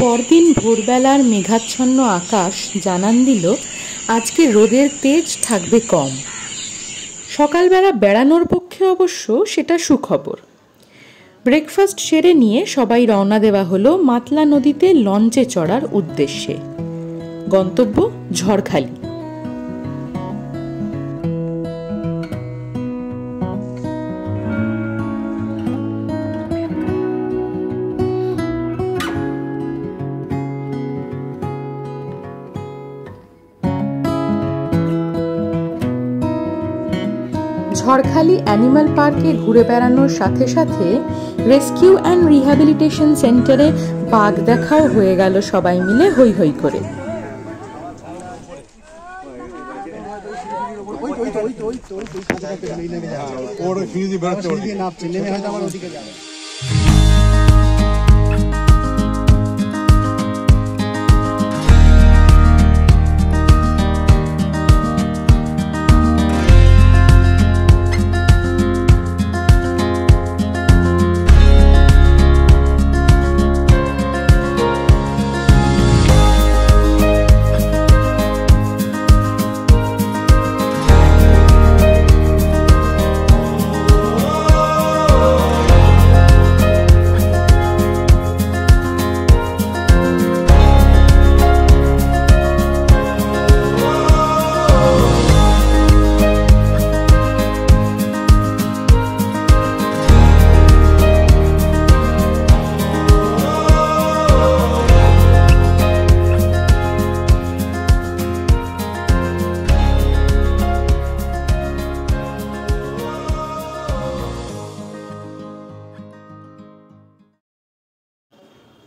পরদিন ভোরবেলার মেঘাচ্ছন্ন আকাশ জানান দিল আজকে রোদের তেজ থাকবে কম। সকালবেলা বেড়ানোর পক্ষে অবশ্য সেটা সুখবর। ব্রেকফাস্ট সেরে নিয়ে সবাই রওনা দেওয়া হলো মাতলা নদীতে লঞ্চে চড়ার উদ্দেশ্যে। গন্তব্য ঝড়খালি। ঝড়খালি অ্যানিমাল পার্কে ঘুরে বেড়ানোর সাথে সাথে রেস্কিউ অ্যান্ড রিহ্যাবিলিটেশন সেন্টারে বাঘ দেখাও হয়ে গেল সবাই মিলে হৈ হৈ করে।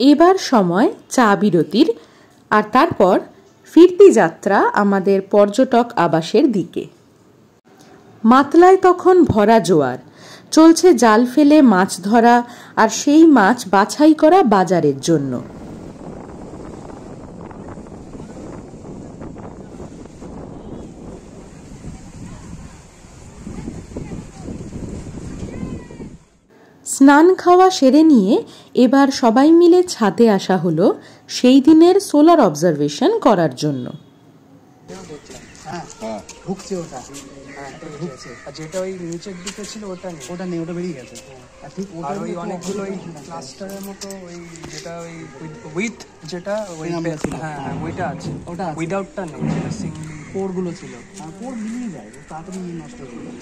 এবার সময় চা বিরতির, আর তারপর ফিরতি যাত্রা আমাদের পর্যটক আবাসের দিকে। মাতলায় তখন ভরা জোয়ার, চলছে জাল ফেলে মাছ ধরা আর সেই মাছ বাছাই করা বাজারের জন্য। স্নান খাওয়া সেরে নিয়ে এবার সবাই মিলে ছাদে আসা হলো সেই দিনের সোলার অবজারভেশন করার জন্য। যেটা ওই নিচের দিকে ছিল ওটা নেই, ওটা বেরিয়ে গেছে। ঠিক ওটা ওই অনেকগুলো ওই ক্লাস্টারের মতো ওই যেটা ওই উইথ যেটা ওই হ্যাঁ ওইটা আছে, ওটা উইদাউটটা নেই, যেটা সিঙ্গলি কোরগুলো ছিল। কোর মিলিয়ে যায়, তাড়াতাড়ি নষ্ট হয়ে যায়।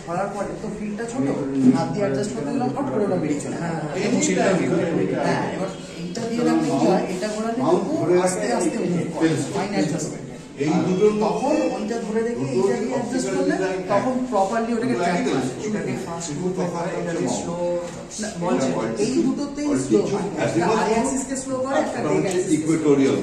ধরার পরে তো ফিল্ডটা ছোট, হাত দিয়ে অ্যাডজাস্ট করতে দিলাম, হট করে ওটা বেরিয়ে চলে। হ্যাঁ এবার এইটা দিয়ে রাখলে কি হয়, এটা ঘোরালে আস্তে আস্তে ফাইন অ্যাডজাস্টমেন্ট। এই দুটো তখন ওইটা ধরে রেখে এইটা দিয়ে অ্যাডজাস্ট করলে তখন প্রপারলি ওটাকে ট্র্যাক করে। এটাকে ফাস্ট মুভ হয়, এটাকে স্লো বলছে, এই দুটোতেই স্লো হয়। একটা আই অ্যাক্সিসকে স্লো করে, একটা লেগ অ্যাক্সিস ইকুয়েটোরিয়াল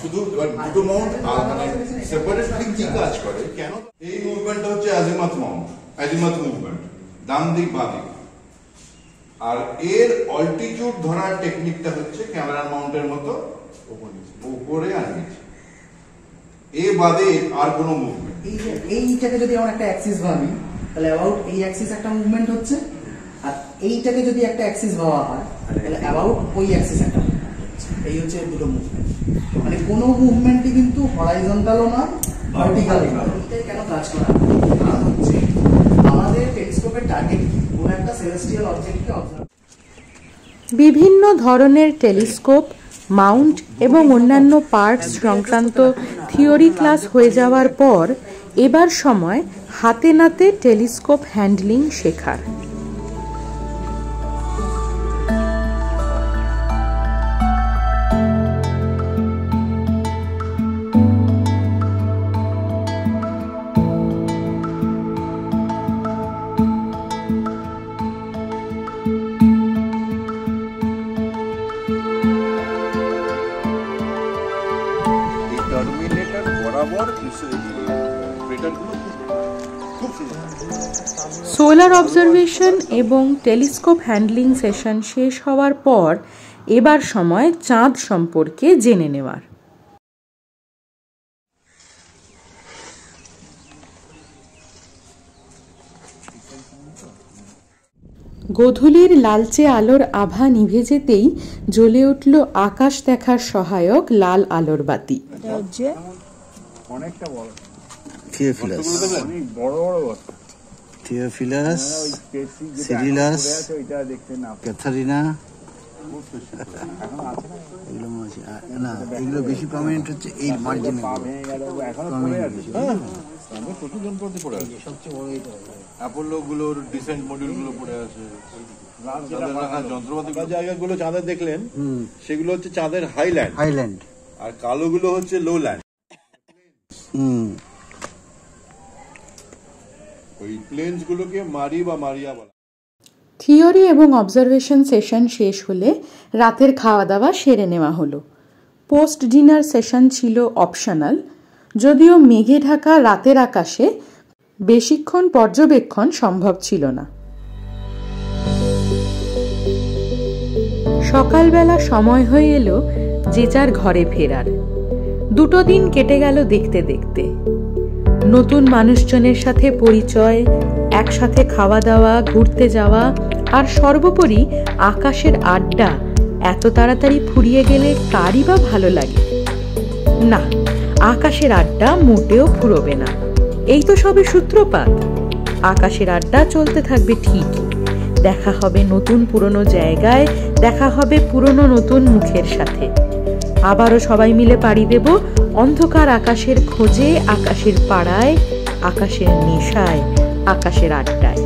শুধু দুটো মাউন্ট মানে সেপারেট কি কাজ করে কেন? এই মুভমেন্টটা হচ্ছে আজিমাত মাউন্ট, আজিমাত মুভমেন্ট, ডান দিক বাঁ দিক। আর এর অল্টিটিউড ধরার টেকনিকটা হচ্ছে ক্যামেরা মাউন্টের মতো উপরে আর নিচে, এ বাদে আর কোনো মুভমেন্ট। এইটাকে যদি আমরা একটা অ্যাক্সিস ভাবি তাহলে অ্যাবাউট এই অ্যাক্সিস একটা মুভমেন্ট হচ্ছে, আর এইটাকে যদি একটা অ্যাক্সিস ভাবা হয় তাহলে অ্যাবাউট ওই অ্যাক্সিস একটা মুভমেন্ট হচ্ছে। এই হচ্ছে দুটো মুভমেন্ট, মানে কোনো মুভমেন্টই কিন্তু হরাইজন্টালও নয়, ভার্টিক্যালও নয়। এটাই কেন কাজ করা? কারণ হচ্ছে আমাদের টেলিস্কোপের টার্গেট কি, কোনো একটা সেলেস্টিয়াল অবজেক্টকে অবজার্ভ। বিভিন্ন ধরনের টেলিস্কোপ, মাউন্ট এবং অন্যান্য পার্টস সংক্রান্ত থিওরি ক্লাস হয়ে যাওয়ার পর এবার সময় হাতে নাতে টেলিস্কোপ হ্যান্ডলিং শেখার। সোলার অবজারভেশন এবং টেলিস্কোপ হ্যান্ডলিং সেশন শেষ হওয়ার পর এবার সময় চাঁদ সম্পর্কে জেনে নেওয়ার। গোধূলির লালচে আলোর আভা নিভে যেতেই জ্বলে উঠল আকাশ দেখার সহায়ক লাল আলোর বাতি। থিওফিলাস, সিরিলাস, ক্যাথারিনা, এগুলো বেশি প্রমিনেন্ট হচ্ছে এই মার্জিনে। অ্যাপোলোগুলোর ডিসেন্ট মডিউলগুলো পড়ে আছে। যন্ত্রপাতি জায়গাগুলো চাঁদের দেখলেন, সেগুলো হচ্ছে চাঁদের হাইল্যান্ড, আর কালোগুলো হচ্ছে লোল্যান্ড। ওই প্লেনস গুলোকে মারি বা মারিয়া বলা। থিওরি এবং অবজারভেশন সেশন শেষ হলে রাতের খাওয়া দাওয়া সেরে নেওয়া হলো। পোস্ট ডিনার সেশন ছিল অপশনাল, যদিও মেঘে ঢাকা রাতের আকাশে বেশিক্ষণ পর্যবেক্ষণ সম্ভব ছিল না। সকালবেলা সময় হয়ে এলো যে যার ঘরে ফেরার। 2 দিন কেটে গেল দেখতে দেখতে। নতুন মানুষজনের সাথে পরিচয়, একসাথে খাওয়া দাওয়া, ঘুরতে যাওয়া, আর সর্বোপরি আকাশের আড্ডা এত তাড়াতাড়ি ফুরিয়ে গেলে কারই বা ভালো লাগে? না, আকাশের আড্ডা মোটেও ফুরোবে না। এই তো সবে সূত্রপাত। আকাশের আড্ডা চলতে থাকবে ঠিকই। দেখা হবে নতুন পুরনো জায়গায়, দেখা হবে পুরনো নতুন মুখের সাথে। আবারও সবাই মিলে পাড়ি দেব অন্ধকার আকাশের খোঁজে, আকাশের পাড়ায়, আকাশের নেশায়, আকাশের আড্ডায়।